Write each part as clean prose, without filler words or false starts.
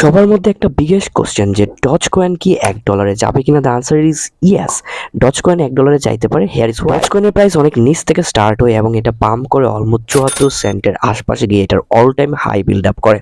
সবার মধ্যে একটা বিগেস্ট কোশ্চেন যে ডজ কয়েন কি $1 যাবে কিনা? The answer is yes. Doge coin $1 যাইতে পারে। হেয়ার ইজ ডজ কয়েনের প্রাইস অনেক নিচ থেকে স্টার্ট হয় এবং এটা পাম্প করে অলমোস্ট 74 সেন্টের আশপাশে গিয়ে এটার all time high build up করে।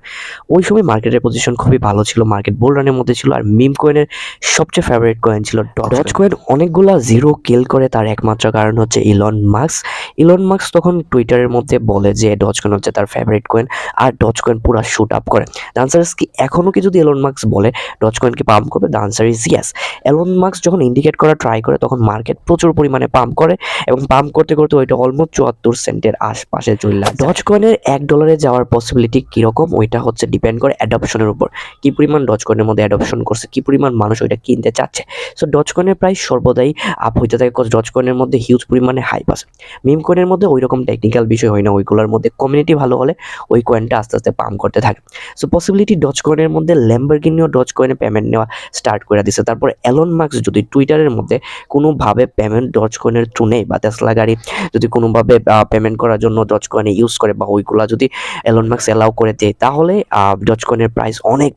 ওই সময় মার্কেটের পজিশন খুবই ভালো ছিল, মার্কেট বুল রানের মধ্যে ছিল। আর মিম কয়েনের সবচেয়ে ফেভারিট কয়েন ছিল ডজ কয়েন। অনেকগুলা জিরো কিল করে, তার একমাত্র কারণ হচ্ছে ইলন মাস্ক। ইলন মাস্ক তখন টুইটারের মধ্যে বলে যে ডজ কয়েন হচ্ছে তার ফেভারিট কয়েন, আর ডজ কয়েন পুরা শুট আপ করে। দ্য আনসার ইজ কি এখনও কি যদি এলন মাস্ক বলে ডজ কয়েনকে পাম্প করবে? The answer is yes. Elon Musk যখন ইন্ডিকেট করা ট্রাই করে তখন মার্কেট প্রচুর পরিমাণে পাম্প করে এবং পাম্প করতে করতে ওইটা অলমোস্ট 74 সেন্টের আশপাশে চলে আসে। ডজ কয়েনের $1 যাওয়ার পসিবিলিটি কিরকম, ওইটা হচ্ছে ডিপেন্ড করে অ্যাডপশনের উপর। কি পরিমাণ ডজ কয়েনের মধ্যে অ্যাডপশন করছে, কি পরিমাণ মানুষ ওইটা কিনতে চাচ্ছে। সো ডজ কয়েনের প্রাইস সর্বদাই আপ হইতে থাকে, কজ ডজ কয়েনের মধ্যে হিউজ পরিমাণে হাইপ আছে। মিম কয়েনের মধ্যে ওই রকম টেকনিক্যাল বিষয় হয় না, ওইগুলোর মধ্যে কমিউনিটি ভালো হলে ওই কয়েনটা আস্তে আস্তে পাম্প করতে থাকে। সো পসিবিলিটি ডজ কয়েনের মধ্যে ল্যাম্বরগিনিও ডজ কয়েনে পেমেন্ট নেওয়া স্টার্ট করে দিছে। তারপর এলন মাস্ক যদি টুইটারের মধ্যে কোনোভাবে পেমেন্ট ডজ কয়েনের থ্রু নেই, বা টেসলা গাড়ি যদি কোনোভাবে পেমেন্ট করার জন্য ডজ কয়েনে ইউজ করে, বা ওইগুলা যদি এলন মাস্ক অ্যালাউ করে দেয়, তাহলে ডজ কয়েনের প্রাইস অনেক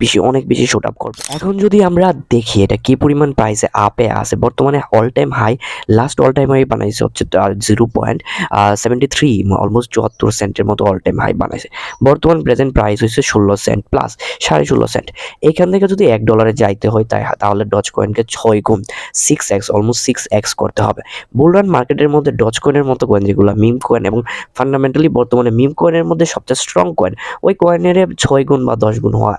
বেশি শুট আপ করবে। এখন যদি আমরা দেখি এটা কি পরিমাণ প্রাইসে আপে আছে, বর্তমানে all time high, last all time high বানাইছে হচ্ছে 0.73, অলমোস্ট 74 সেন্টের মতো অল টাইম হাই বানাইছে। বর্তমান প্রেজেন্ট প্রাইস হচ্ছে 16 সেন্ট প্লাস 16.5 সেন্ট। এখান থেকে যদি $1 যাইতে হয় তাহলে ডজ কয়েনকে 6 গুণ 6x, অলমোস্ট 6x করতে হবে। বুলরান মার্কেটের মধ্যে ডজ কয়েনের মতো কয়েন যেগুলো মিম কয়েন, এবং ফান্ডামেন্টালি বর্তমানে মিম কয়েনের মধ্যে সবচেয়ে স্ট্রং কয়েন, ওই কয়েনের 6 গুণ বা 10 গুণ হওয়া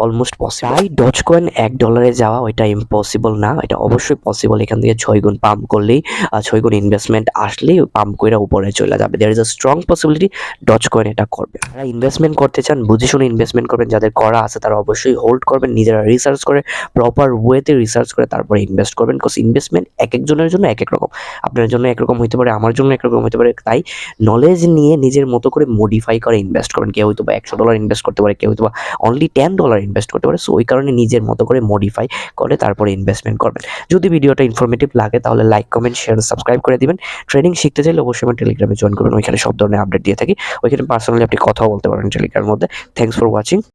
অলমোস্ট পসিবল। তাই ডজ কয়েন $1 যাওয়া ওইটা ইম্পসিবল না, এটা অবশ্যই পসিবল। এখান থেকে 6 গুণ পাম্প করলেই, 6 গুণ ইনভেস্টমেন্ট আসলেই পাম্প করে উপরে চলে যাবে। There is a strong possibility doge coin এটা করবে। যারা ইনভেস্টমেন্ট করতে চান বুঝে শুনে ইনভেস্টমেন্ট করবেন, যাদের করা আছে তারা অবশ্যই হোল্ড করবেন, নিজেরা রিসার্চ করে, প্রপার ওয়েতে রিসার্চ করে তারপরে ইনভেস্ট করবেন। বিকজ ইনভেস্টমেন্ট এক একজনের জন্য এক এক রকম, আপনার জন্য একরকম হতে পারে, আমার জন্য একরকম হতে পারে। তাই নলেজ নিয়ে নিজের মতো করে মডিফাই করে ইনভেস্ট করবেন। কেউ হয়তো বা $100 ইনভেস্ট করতে পারে, কেউ হয়তো বা অনলি $10 ইনভেস্ট করতে পারে। সো ওই কারণে নিজের মতো করে মডিফাই করে তারপরে ইনভেস্টমেন্ট করবেন। যদি ভিডিওটা ইনফরমেটিভ লাগে তাহলে লাইক, কমেন্ট, শেয়ার, সাবস্ক্রাইব করে দিবেন। ট্রেডিং শিখতে চাইলে অবশ্যই আমার টেলিগ্রামে জয়েন করবেন, ওইখানে সব ধরনের আপডেট দিয়ে থাকি। ওইখানে পার্সোনালি আপনি কথাও বলতে পারেন টেলিগ্রামের মধ্যে। Thanks for watching.